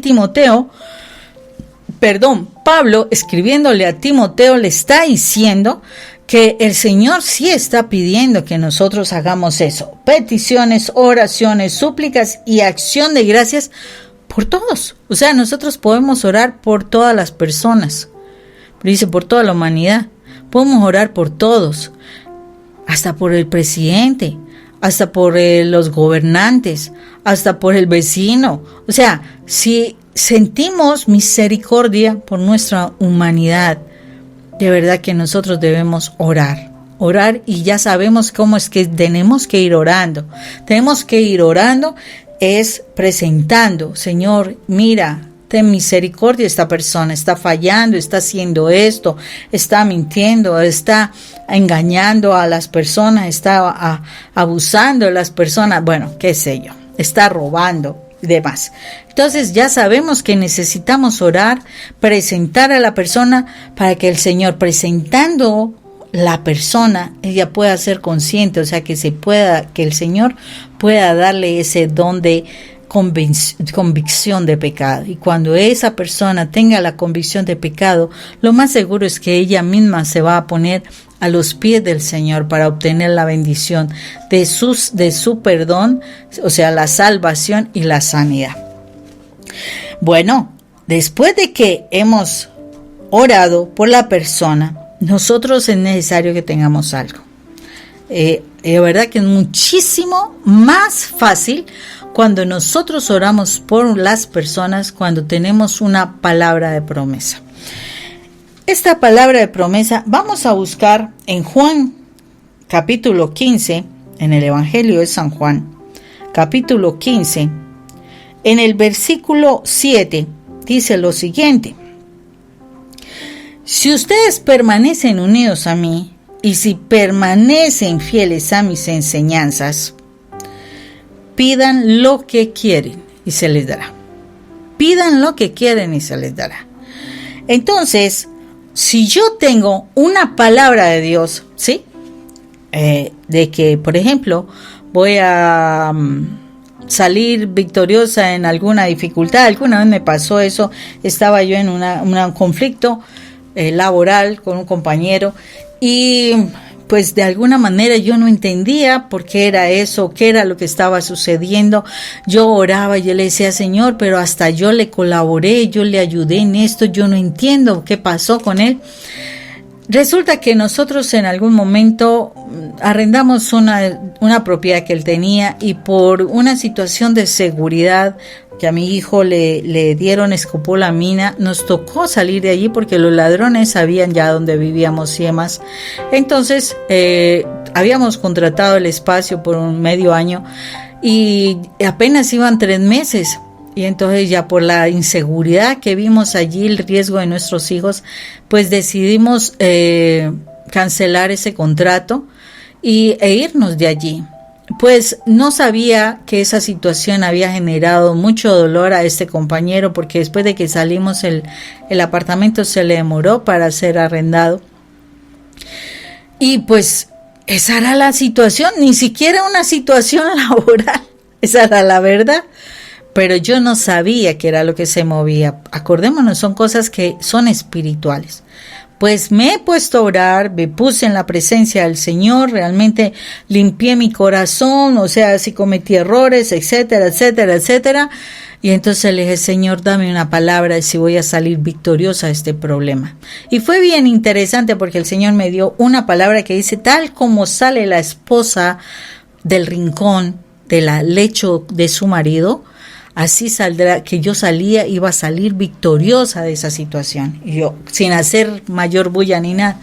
Pablo, escribiéndole a Timoteo, le está diciendo que el Señor sí está pidiendo que nosotros hagamos eso: peticiones, oraciones, súplicas y acción de gracias por todos. O sea, nosotros podemos orar por todas las personas, dice por toda la humanidad. Podemos orar por todos, hasta por el presidente, hasta por los gobernantes, hasta por el vecino. O sea, si sentimos misericordia por nuestra humanidad, de verdad que nosotros debemos orar, y ya sabemos cómo es que tenemos que ir orando. Tenemos que ir orando es presentando: Señor, mira, ten misericordia, esta persona está fallando, está haciendo esto, está mintiendo, está engañando a las personas, está abusando de las personas, bueno, qué sé yo, está robando y demás. Entonces ya sabemos que necesitamos orar, presentar a la persona, para que el Señor, presentando la persona, ella pueda ser consciente, o sea, que el Señor pueda darle ese don de convicción de pecado. Y cuando esa persona tenga la convicción de pecado, lo más seguro es que ella misma se va a poner a los pies del Señor para obtener la bendición de su perdón, o sea, la salvación y la sanidad. Bueno, después de que hemos orado por la persona, nosotros es necesario que tengamos algo. De verdad que es muchísimo más fácil cuando nosotros oramos por las personas, cuando tenemos una palabra de promesa. Esta palabra de promesa vamos a buscar en Juan capítulo 15, en el Evangelio de San Juan, capítulo 15, en el versículo 7, dice lo siguiente: si ustedes permanecen unidos a mí, y si permanecen fieles a mis enseñanzas, pidan lo que quieren y se les dará. Pidan lo que quieren y se les dará. Entonces, si yo tengo una palabra de Dios, ¿sí? De que, por ejemplo, voy a salir victoriosa en alguna dificultad. Alguna vez me pasó eso. Estaba yo en un conflicto laboral con un compañero y pues de alguna manera yo no entendía por qué era eso, qué era lo que estaba sucediendo. Yo oraba y yo le decía: Señor, pero hasta yo le colaboré, yo le ayudé en esto, yo no entiendo qué pasó con él. Resulta que nosotros en algún momento arrendamos una propiedad que él tenía, y por una situación de seguridad que a mi hijo le dieron escopolamina, nos tocó salir de allí porque los ladrones sabían ya dónde vivíamos y demás. Entonces habíamos contratado el espacio por un medio año y apenas iban 3 meses. Y entonces ya por la inseguridad que vimos allí, el riesgo de nuestros hijos, pues decidimos cancelar ese contrato e irnos de allí. Pues no sabía que esa situación había generado mucho dolor a este compañero, porque después de que salimos el apartamento se le demoró para ser arrendado. Y pues esa era la situación, ni siquiera una situación laboral, esa era la verdad. Pero yo no sabía qué era lo que se movía. Acordémonos, son cosas que son espirituales. Pues me he puesto a orar, me puse en la presencia del Señor, realmente limpié mi corazón, o sea, si cometí errores, etcétera, etcétera, etcétera. Y entonces le dije: Señor, dame una palabra de si voy a salir victoriosa de este problema. Y fue bien interesante porque el Señor me dio una palabra que dice: tal como sale la esposa del rincón, del lecho de su marido, así saldrá, que yo iba a salir victoriosa de esa situación. Y yo, sin hacer mayor bulla ni nada.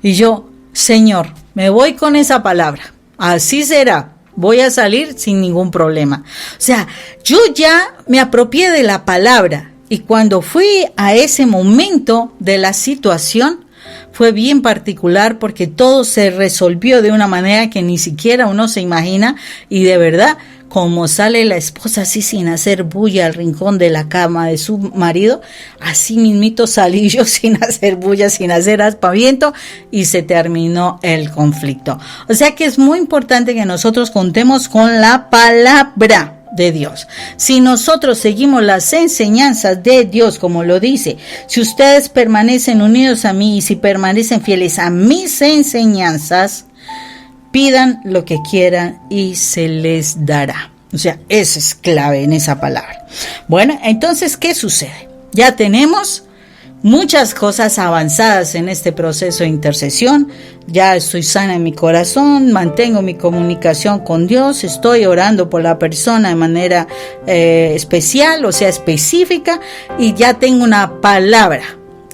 Y yo: Señor, me voy con esa palabra. Así será. Voy a salir sin ningún problema. O sea, yo ya me apropié de la palabra. Y cuando fui a ese momento de la situación, fue bien particular porque todo se resolvió de una manera que ni siquiera uno se imagina. Y de verdad, como sale la esposa así sin hacer bulla al rincón de la cama de su marido, así mismito salí yo sin hacer bulla, sin hacer aspaviento, y se terminó el conflicto. O sea que es muy importante que nosotros contemos con la palabra de Dios. Si nosotros seguimos las enseñanzas de Dios, como lo dice: si ustedes permanecen unidos a mí y si permanecen fieles a mis enseñanzas, pidan lo que quieran y se les dará. O sea, eso es clave en esa palabra. Bueno, entonces, ¿qué sucede? Ya tenemos muchas cosas avanzadas en este proceso de intercesión. Ya estoy sana en mi corazón, mantengo mi comunicación con Dios, estoy orando por la persona de manera especial, o sea, específica, y ya tengo una palabra,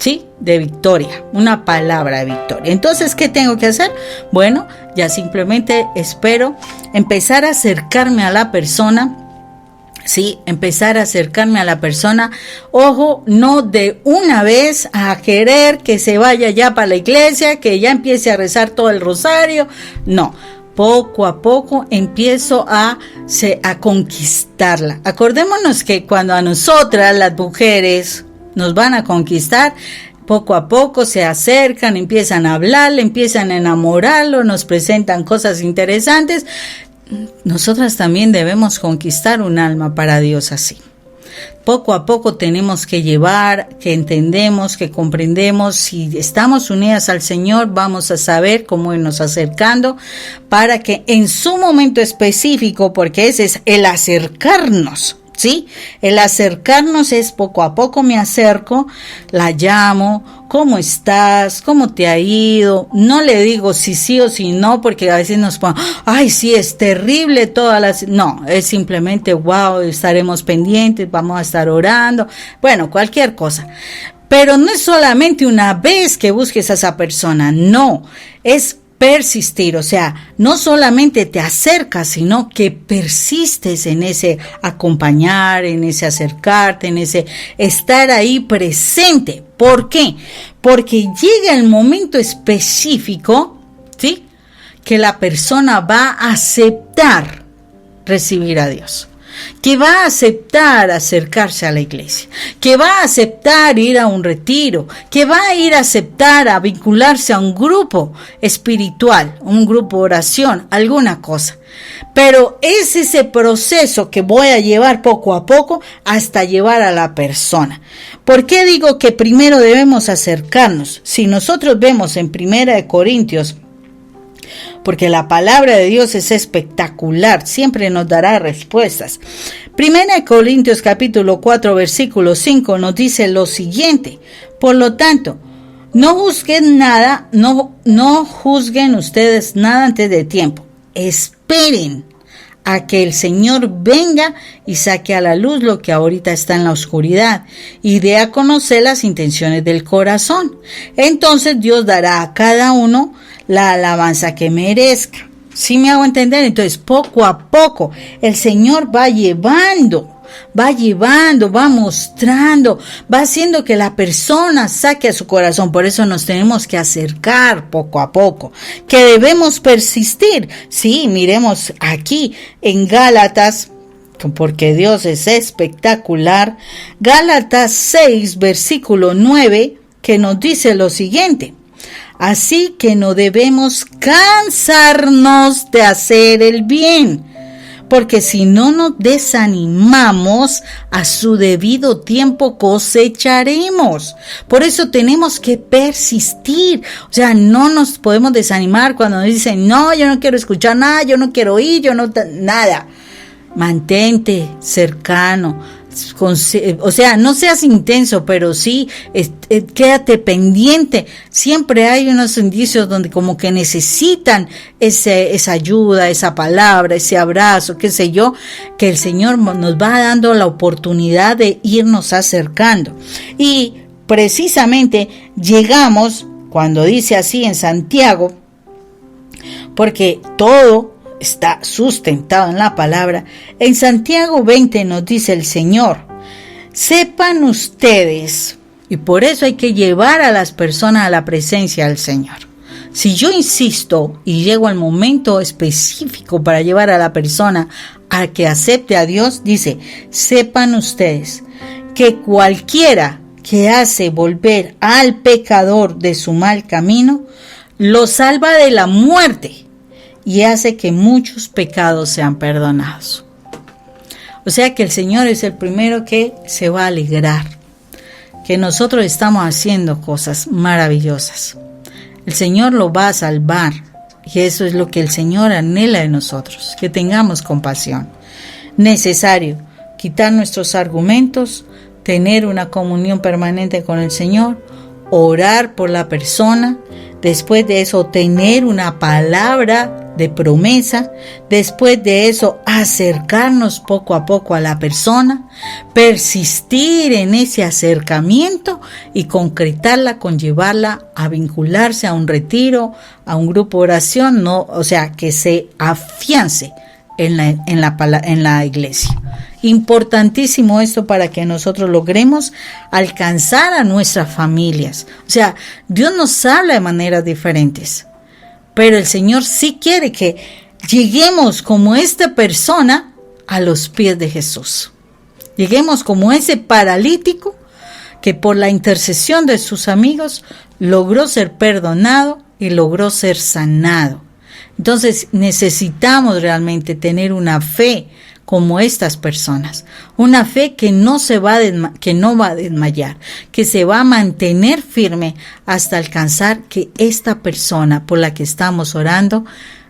¿sí?, de victoria, una palabra de victoria. Entonces, ¿qué tengo que hacer? Bueno, ya simplemente espero empezar a acercarme a la persona. Sí, empezar a acercarme a la persona. Ojo, no de una vez a querer que se vaya ya para la iglesia, que ya empiece a rezar todo el rosario. No, poco a poco empiezo a conquistarla. Acordémonos que cuando a nosotras, las mujeres, nos van a conquistar, poco a poco se acercan, empiezan a hablarle, empiezan a enamorarlo, nos presentan cosas interesantes. Nosotras también debemos conquistar un alma para Dios así. Poco a poco tenemos que llevar, que entendemos, que comprendemos. Si estamos unidas al Señor, vamos a saber cómo irnos acercando para que en su momento específico, porque ese es el acercarnos, ¿sí? El acercarnos es poco a poco me acerco, la llamo: ¿cómo estás? ¿Cómo te ha ido? No le digo si sí o si no, porque a veces nos ponen: ay, sí, es terrible todas las... No, es simplemente: wow, estaremos pendientes, vamos a estar orando. Bueno, cualquier cosa. Pero no es solamente una vez que busques a esa persona, no, es persistir, o sea, no solamente te acercas, sino que persistes en ese acompañar, en ese acercarte, en ese estar ahí presente. ¿Por qué? Porque llega el momento específico, ¿sí?, que la persona va a aceptar recibir a Dios, que va a aceptar acercarse a la iglesia, que va a aceptar ir a un retiro, que va a ir a aceptar a vincularse a un grupo espiritual, un grupo de oración, alguna cosa. Pero es ese proceso que voy a llevar poco a poco hasta llevar a la persona. ¿Por qué digo que primero debemos acercarnos? Si nosotros vemos en 1 Corintios, porque la palabra de Dios es espectacular, siempre nos dará respuestas. 1 Corintios capítulo 4 versículo 5 nos dice lo siguiente: por lo tanto, no juzguen nada, no juzguen ustedes nada antes de tiempo. Esperen a que el Señor venga y saque a la luz lo que ahorita está en la oscuridad y dé a conocer las intenciones del corazón. Entonces Dios dará a cada uno la alabanza que merezca. ¿Sí me hago entender? Entonces, poco a poco, el Señor va mostrando, va haciendo que la persona saque a su corazón. Por eso nos tenemos que acercar poco a poco, que debemos persistir. Sí, miremos aquí en Gálatas, porque Dios es espectacular. Gálatas 6, versículo 9, que nos dice lo siguiente: así que no debemos cansarnos de hacer el bien, porque si no nos desanimamos, a su debido tiempo cosecharemos. Por eso tenemos que persistir. O sea, no nos podemos desanimar cuando nos dicen, no, yo no quiero escuchar nada, yo no quiero oír, nada. Mantente cercano. O sea, no seas intenso, pero sí quédate pendiente. Siempre hay unos indicios donde como que necesitan esa ayuda, esa palabra, ese abrazo, qué sé yo, que el Señor nos va dando la oportunidad de irnos acercando. Y precisamente llegamos, cuando dice así en Santiago, porque todo está sustentado en la palabra. En Santiago 20 nos dice el Señor: sepan ustedes, y por eso hay que llevar a las personas a la presencia del Señor. Si yo insisto y llego al momento específico para llevar a la persona a que acepte a Dios, dice: sepan ustedes que cualquiera que hace volver al pecador de su mal camino, lo salva de la muerte y hace que muchos pecados sean perdonados. O sea que el Señor es el primero que se va a alegrar, que nosotros estamos haciendo cosas maravillosas. El Señor lo va a salvar, y eso es lo que el Señor anhela de nosotros, que tengamos compasión. Necesario quitar nuestros argumentos, tener una comunión permanente con el Señor, orar por la persona, después de eso tener una palabra de promesa, después de eso acercarnos poco a poco a la persona, persistir en ese acercamiento y concretarla con llevarla a vincularse a un retiro, a un grupo de oración, no, o sea, que se afiance en la iglesia. Importantísimo esto para que nosotros logremos alcanzar a nuestras familias. O sea, Dios nos habla de maneras diferentes, pero el Señor sí quiere que lleguemos como esta persona a los pies de Jesús. Lleguemos como ese paralítico que por la intercesión de sus amigos logró ser perdonado y logró ser sanado. Entonces necesitamos realmente tener una fe como estas personas, una fe que no va a desmayar, que se va a mantener firme hasta alcanzar que esta persona por la que estamos orando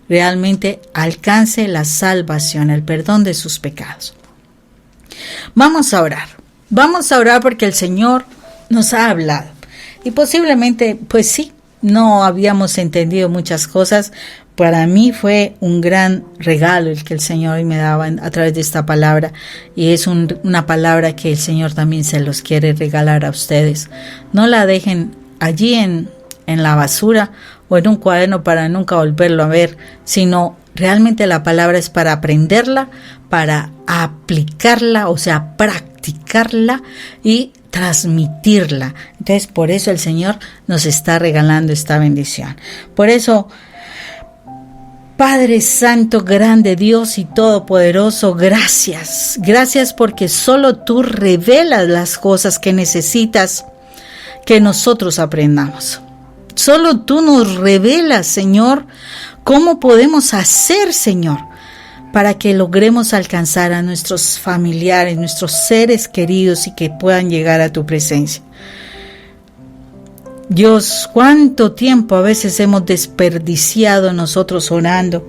realmente alcance la salvación, el perdón de sus pecados. Vamos a orar porque el Señor nos ha hablado y posiblemente, pues sí, no habíamos entendido muchas cosas. Para mí fue un gran regalo el que el Señor hoy me daba a través de esta palabra, y es una palabra que el Señor también se los quiere regalar a ustedes. No la dejen allí en la basura o en un cuaderno para nunca volverlo a ver, sino realmente la palabra es para aprenderla, para aplicarla, o sea, practicarla y transmitirla. Entonces, por eso el Señor nos está regalando esta bendición. Por eso, Padre Santo, grande Dios y Todopoderoso, gracias. Gracias porque solo tú revelas las cosas que necesitas que nosotros aprendamos. Solo tú nos revelas, Señor, cómo podemos hacer, Señor, para que logremos alcanzar a nuestros familiares, nuestros seres queridos y que puedan llegar a tu presencia. Dios, cuánto tiempo a veces hemos desperdiciado nosotros orando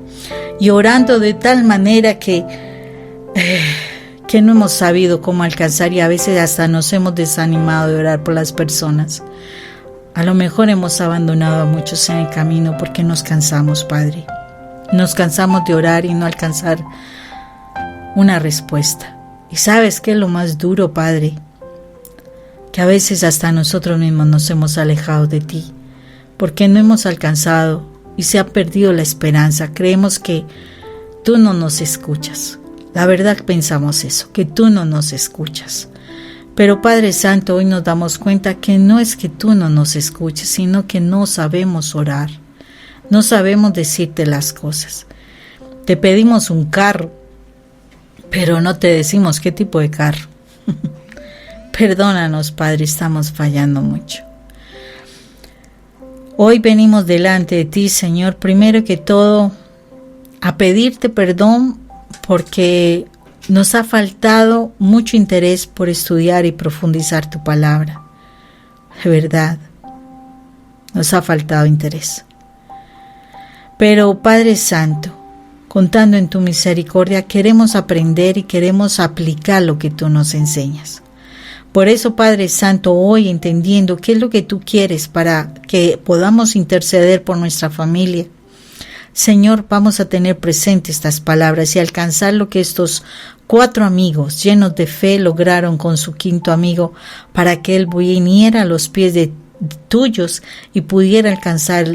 y orando de tal manera que no hemos sabido cómo alcanzar y a veces hasta nos hemos desanimado de orar por las personas. A lo mejor hemos abandonado a muchos en el camino porque nos cansamos, Padre. Nos cansamos de orar y no alcanzar una respuesta. ¿Y sabes qué es lo más duro, Padre? Que a veces hasta nosotros mismos nos hemos alejado de ti, porque no hemos alcanzado y se ha perdido la esperanza. Creemos que tú no nos escuchas. La verdad pensamos eso, que tú no nos escuchas. Pero Padre Santo, hoy nos damos cuenta que no es que tú no nos escuches, sino que no sabemos orar. No sabemos decirte las cosas. Te pedimos un carro, pero no te decimos qué tipo de carro. Perdónanos, Padre, estamos fallando mucho. Hoy venimos delante de ti, Señor, primero que todo, a pedirte perdón porque nos ha faltado mucho interés por estudiar y profundizar tu palabra. De verdad, nos ha faltado interés. Pero, Padre Santo, contando en tu misericordia, queremos aprender y queremos aplicar lo que tú nos enseñas. Por eso, Padre Santo, hoy entendiendo qué es lo que tú quieres para que podamos interceder por nuestra familia, Señor, vamos a tener presente estas palabras y alcanzar lo que estos 4 amigos llenos de fe lograron con su 5º amigo para que él viniera a los pies de tuyos y pudiera alcanzar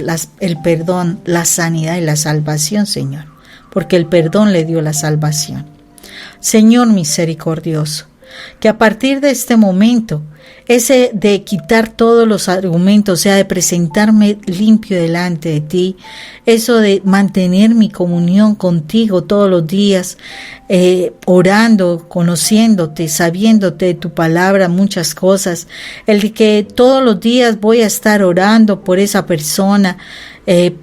el perdón, la sanidad y la salvación, Señor, porque el perdón le dio la salvación. Señor misericordioso, que a partir de este momento, ese de quitar todos los argumentos, o sea, de presentarme limpio delante de ti, eso de mantener mi comunión contigo todos los días, orando, conociéndote, sabiéndote de tu palabra, muchas cosas, el de que todos los días voy a estar orando por esa persona,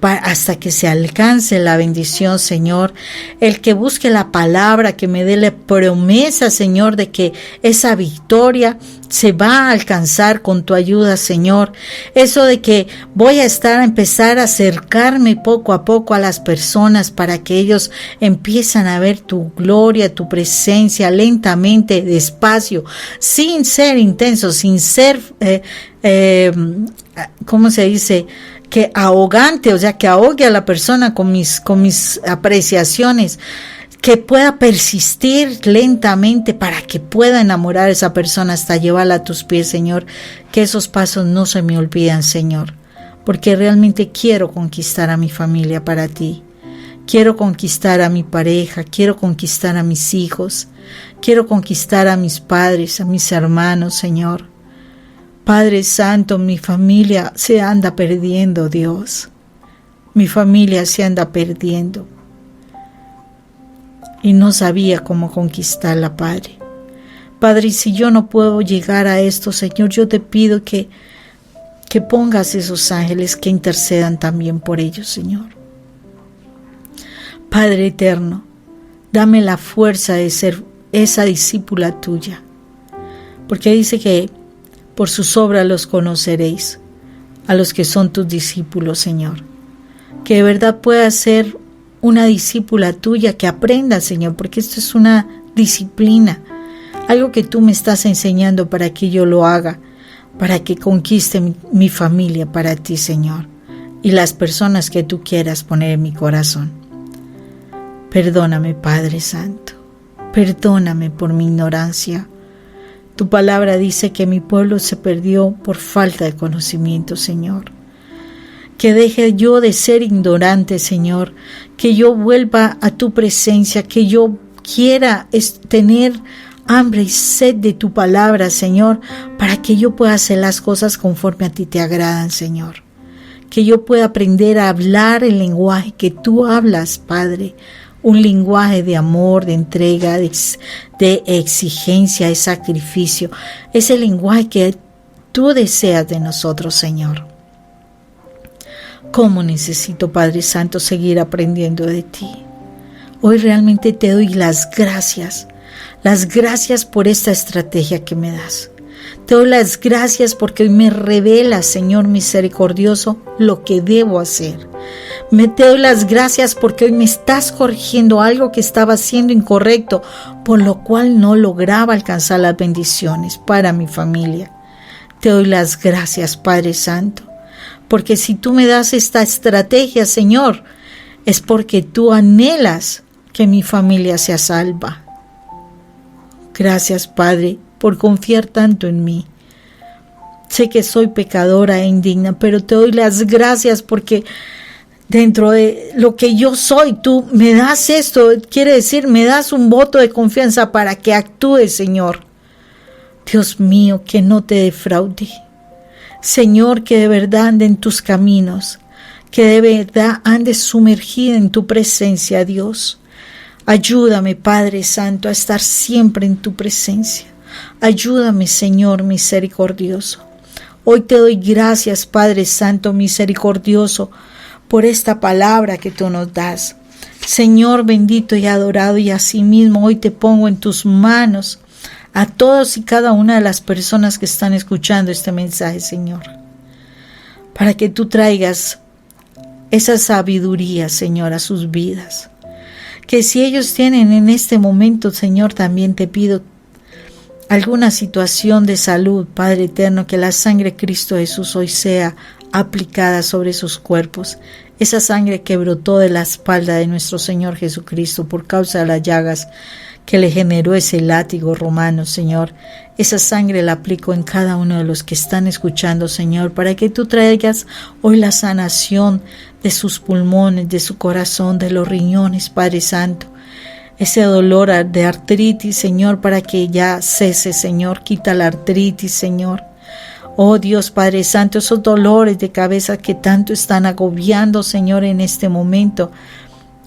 hasta que se alcance la bendición, Señor, el que busque la palabra, que me dé la promesa, Señor, de que esa victoria se va a alcanzar con tu ayuda, Señor, eso de que voy a empezar a acercarme poco a poco a las personas para que ellos empiezan a ver tu gloria, tu presencia, lentamente, despacio, sin ser intenso, sin ser, ¿cómo se dice?, que ahogante, o sea, que ahogue a la persona con mis apreciaciones, que pueda persistir lentamente para que pueda enamorar a esa persona hasta llevarla a tus pies, Señor, que esos pasos no se me olvidan, Señor, porque realmente quiero conquistar a mi familia para ti, quiero conquistar a mi pareja, quiero conquistar a mis hijos, quiero conquistar a mis padres, a mis hermanos, Señor. Padre Santo, mi familia se anda perdiendo, Dios. Mi familia se anda perdiendo. Y no sabía cómo conquistarla, Padre. Padre, y si yo no puedo llegar a esto, Señor, yo te pido que pongas esos ángeles que intercedan también por ellos, Señor. Padre eterno, dame la fuerza de ser esa discípula tuya. Porque dice que por sus obras los conoceréis, a los que son tus discípulos, Señor. Que de verdad pueda ser una discípula tuya, que aprenda, Señor, porque esto es una disciplina, algo que tú me estás enseñando para que yo lo haga, para que conquiste mi familia para ti, Señor, y las personas que tú quieras poner en mi corazón. Perdóname, Padre Santo, perdóname por mi ignorancia. Tu palabra dice que mi pueblo se perdió por falta de conocimiento, Señor. que deje yo de ser ignorante, Señor, que yo vuelva a tu presencia, que yo quiera tener hambre y sed de tu palabra, Señor, para que yo pueda hacer las cosas conforme a ti te agradan, Señor. Que yo pueda aprender a hablar el lenguaje que tú hablas, Padre, un lenguaje de amor, de entrega, de exigencia, de sacrificio, ese lenguaje que tú deseas de nosotros, Señor. ¿Cómo necesito, Padre Santo, seguir aprendiendo de ti? Hoy realmente te doy las gracias por esta estrategia que me das. Te doy las gracias porque hoy me revelas, Señor misericordioso, lo que debo hacer. Te doy las gracias porque hoy me estás corrigiendo algo que estaba haciendo incorrecto, por lo cual no lograba alcanzar las bendiciones para mi familia. Te doy las gracias, Padre Santo, porque si tú me das esta estrategia, Señor, es porque tú anhelas que mi familia sea salva. Gracias, Padre, por confiar tanto en mí. Sé que soy pecadora e indigna, pero te doy las gracias porque dentro de lo que yo soy, tú me das esto, quiere decir, me das un voto de confianza para que actúes, Señor. Dios mío, que no te defraude. Señor, que de verdad ande en tus caminos, que de verdad ande sumergida en tu presencia, Dios. Ayúdame, Padre Santo, a estar siempre en tu presencia. Ayúdame, Señor misericordioso. Hoy te doy gracias, Padre Santo misericordioso, por esta palabra que tú nos das. Señor bendito y adorado, y asimismo hoy te pongo en tus manos a todos y cada una de las personas que están escuchando este mensaje, Señor, para que tú traigas esa sabiduría, Señor, a sus vidas. Que si ellos tienen en este momento, Señor, también te pido alguna situación de salud, Padre eterno, que la sangre de Cristo Jesús hoy sea aplicada sobre sus cuerpos. Esa sangre que brotó de la espalda de nuestro Señor Jesucristo por causa de las llagas que le generó ese látigo romano, Señor. Esa sangre la aplico en cada uno de los que están escuchando, Señor, para que tú traigas hoy la sanación de sus pulmones, de su corazón, de los riñones, Padre Santo. Ese dolor de artritis, Señor, para que ya cese, Señor. Quita la artritis, Señor. Oh Dios Padre Santo, esos dolores de cabeza que tanto están agobiando, Señor, en este momento.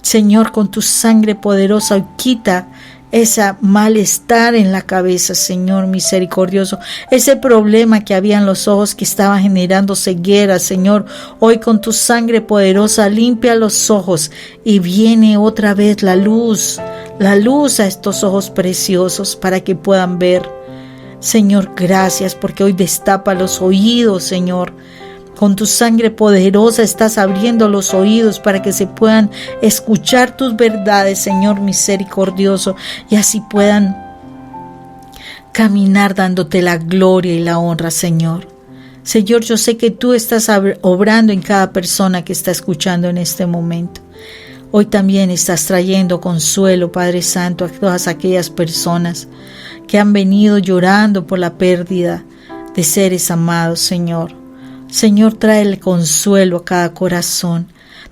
Señor, con tu sangre poderosa, quita ese malestar en la cabeza, Señor misericordioso, ese problema que había en los ojos que estaba generando ceguera, Señor, hoy con tu sangre poderosa limpia los ojos y viene otra vez la luz a estos ojos preciosos para que puedan ver. Señor, gracias porque hoy destapa los oídos, Señor. Con tu sangre poderosa estás abriendo los oídos para que se puedan escuchar tus verdades, Señor misericordioso, y así puedan caminar dándote la gloria y la honra, Señor. Señor, yo sé que tú estás obrando en cada persona que está escuchando en este momento. Hoy también estás trayendo consuelo, Padre Santo, a todas aquellas personas que han venido llorando por la pérdida de seres amados, Señor. Señor, trae el consuelo a cada corazón.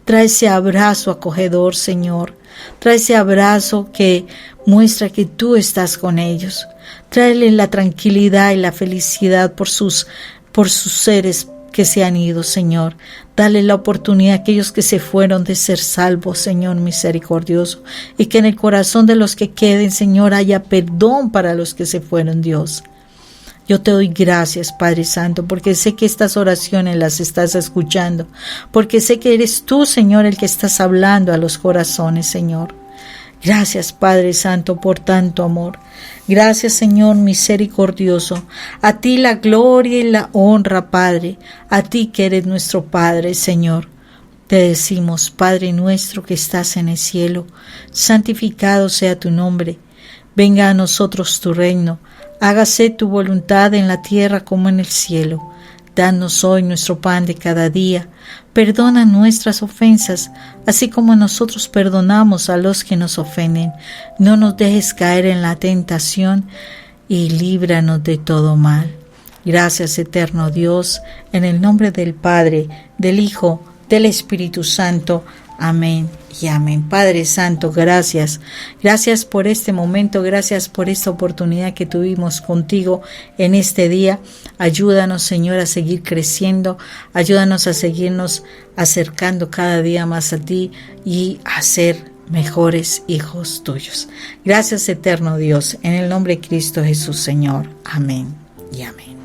Trae ese abrazo acogedor, Señor. Trae ese abrazo que muestra que tú estás con ellos. Tráele la tranquilidad y la felicidad por sus seres que se han ido, Señor. Dale la oportunidad a aquellos que se fueron de ser salvos, Señor misericordioso. Y que en el corazón de los que queden, Señor, haya perdón para los que se fueron, Dios. Yo te doy gracias, Padre Santo, porque sé que estas oraciones las estás escuchando, porque sé que eres tú, Señor, el que estás hablando a los corazones, Señor. Gracias, Padre Santo, por tanto amor. Gracias, Señor misericordioso. A ti la gloria y la honra, Padre, a ti que eres nuestro Padre, Señor. Te decimos, Padre nuestro que estás en el cielo, santificado sea tu nombre. Venga a nosotros tu reino. Hágase tu voluntad en la tierra como en el cielo. Danos hoy nuestro pan de cada día. Perdona nuestras ofensas, así como nosotros perdonamos a los que nos ofenden. No nos dejes caer en la tentación y líbranos de todo mal. Gracias, eterno Dios, en el nombre del Padre, del Hijo del Espíritu Santo. Amén y amén. Padre Santo, gracias. Gracias por este momento, gracias por esta oportunidad que tuvimos contigo en este día. Ayúdanos, Señor, a seguir creciendo. Ayúdanos a seguirnos acercando cada día más a ti y a ser mejores hijos tuyos. Gracias, eterno Dios, en el nombre de Cristo Jesús, Señor. Amén y amén.